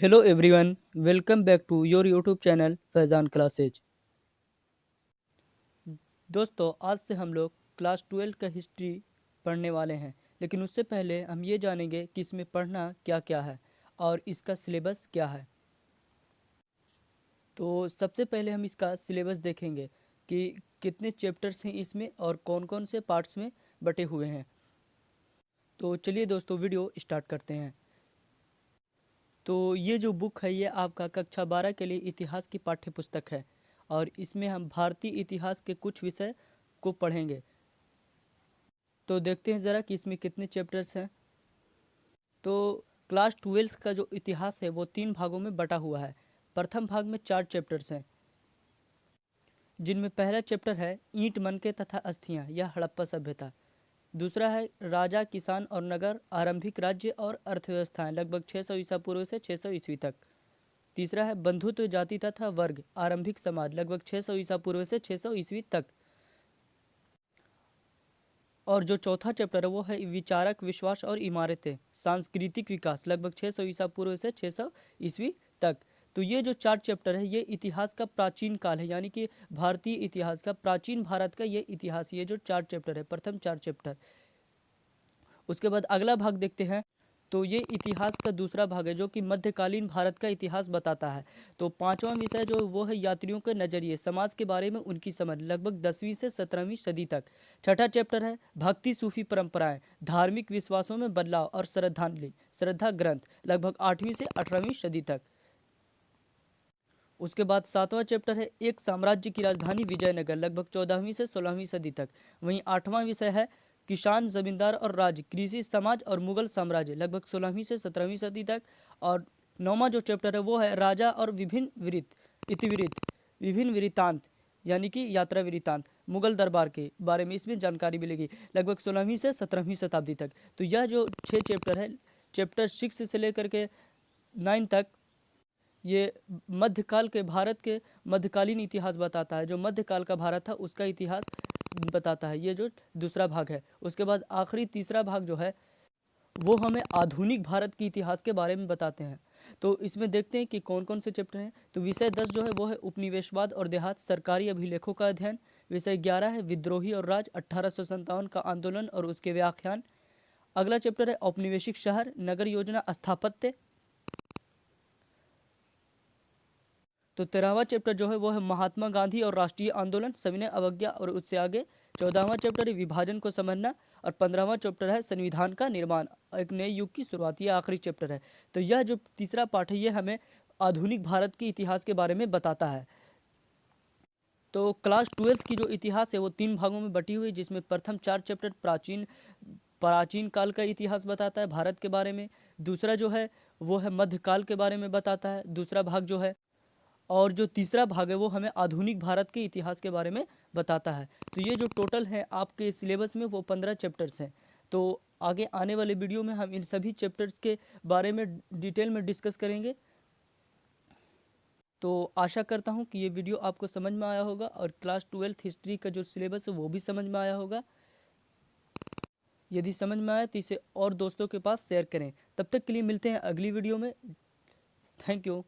Hello everyone, welcome back to your YouTube channel Faizan classes. दोस्तों आज से हम लोग क्लास 12 का हिस्ट्री पढ़ने वाले हैं, लेकिन उससे पहले हम ये जानेंगे कि इसमें पढ़ना क्या क्या है और इसका सिलेबस क्या है। तो सबसे पहले हम इसका सिलेबस देखेंगे कि कितने चैप्टर्स हैं इसमें और कौन कौन से पार्ट्स में बटे हुए हैं। तो चलिए दोस्तों वीडियो स्टार्ट करते हैं। तो ये जो बुक है ये आपका कक्षा 12 के लिए इतिहास की पाठ्य पुस्तक है और इसमें हम भारतीय इतिहास के कुछ विषय को पढ़ेंगे। तो देखते हैं ज़रा कि इसमें कितने चैप्टर्स हैं। तो क्लास 12 का जो इतिहास है वो 3 भागों में बटा हुआ है। प्रथम भाग में 4 चैप्टर्स हैं, जिनमें पहला चैप्टर है ईंट मनके तथा अस्थियां या हड़प्पा सभ्यता। दूसरा है राजा किसान और नगर, आरंभिक राज्य और अर्थव्यवस्थाएं लगभग 600 ईसा पूर्व से 600 ईस्वी तक। तीसरा है बंधुत्व जाति तथा वर्ग, आरंभिक समाज लगभग 600 ईसा पूर्व से 600 ईस्वी तक। और जो चौथा चैप्टर है वो है विचारक, विश्वास और इमारतें, सांस्कृतिक विकास लगभग 600 ईसा पूर्व से 600 ईस्वी तक। तो ये जो 4 चैप्टर है ये इतिहास का प्राचीन काल है, यानी कि भारतीय इतिहास का, प्राचीन भारत का ये इतिहास, ये जो 4 चैप्टर है, प्रथम 4 चैप्टर। उसके बाद अगला भाग देखते हैं। तो ये इतिहास का दूसरा भाग है जो कि मध्यकालीन भारत का इतिहास बताता है। तो पांचवा विषय जो वो है यात्रियों के नज़रिए, समाज के बारे में उनकी समझ लगभग 10वीं से 17वीं सदी तक। छठा चैप्टर है भक्ति सूफी परंपराएं, धार्मिक विश्वासों में बदलाव और श्रद्धांजलि, श्रद्धा ग्रंथ लगभग 8वीं से 18वीं सदी तक। उसके बाद सातवां चैप्टर है एक साम्राज्य की राजधानी विजयनगर लगभग 14वीं से 16वीं सदी तक। वहीं आठवां विषय है किसान, जमींदार और राज्य, कृषि समाज और मुगल साम्राज्य लगभग 16वीं से 17वीं सदी तक। और नौवां जो चैप्टर है वो है राजा और विभिन्न वृत्तांत, यानी कि यात्रा वृत्तांत, मुगल दरबार के बारे में इसमें जानकारी मिलेगी लगभग 16वीं से 17वीं शताब्दी तक। तो यह जो 6 चैप्टर है, चैप्टर 6 से लेकर के 9 तक, ये मध्यकाल के भारत के मध्यकालीन इतिहास बताता है। जो मध्यकाल का भारत था उसका इतिहास बताता है, ये जो दूसरा भाग है। उसके बाद आखिरी तीसरा भाग जो है वो हमें आधुनिक भारत के इतिहास के बारे में बताते हैं। तो इसमें देखते हैं कि कौन कौन से चैप्टर हैं। तो विषय 10 जो है वो है उपनिवेशवाद और देहात, सरकारी अभिलेखों का अध्ययन। विषय 11 है विद्रोही और राज, 1857 का आंदोलन और उसके व्याख्यान। अगला चैप्टर है औपनिवेशिक शहर, नगर योजना, स्थापत्य। तो 13वां चैप्टर जो है वो है महात्मा गांधी और राष्ट्रीय आंदोलन, सविनय अवज्ञा और उससे आगे। 14वां चैप्टर है विभाजन को समझना और 15वां चैप्टर है संविधान का निर्माण, एक नए युग की शुरुआत। ये आखिरी चैप्टर है। तो यह जो तीसरा पार्ट है ये हमें आधुनिक भारत के इतिहास के बारे में बताता है। तो क्लास 12 की जो इतिहास है वो 3 भागों में बटी हुई है, जिसमें प्रथम 4 चैप्टर प्राचीन काल का इतिहास बताता है भारत के बारे में। दूसरा जो है वो है मध्यकाल के बारे में बताता है, दूसरा भाग जो है। और जो तीसरा भाग है वो हमें आधुनिक भारत के इतिहास के बारे में बताता है। तो ये जो टोटल है आपके सिलेबस में वो 15 चैप्टर्स हैं। तो आगे आने वाले वीडियो में हम इन सभी चैप्टर्स के बारे में डिटेल में डिस्कस करेंगे। तो आशा करता हूँ कि ये वीडियो आपको समझ में आया होगा और क्लास 12 हिस्ट्री का जो सिलेबस है वो भी समझ में आया होगा। यदि समझ में आया तो इसे और दोस्तों के पास शेयर करें। तब तक के लिए मिलते हैं अगली वीडियो में। Thank you.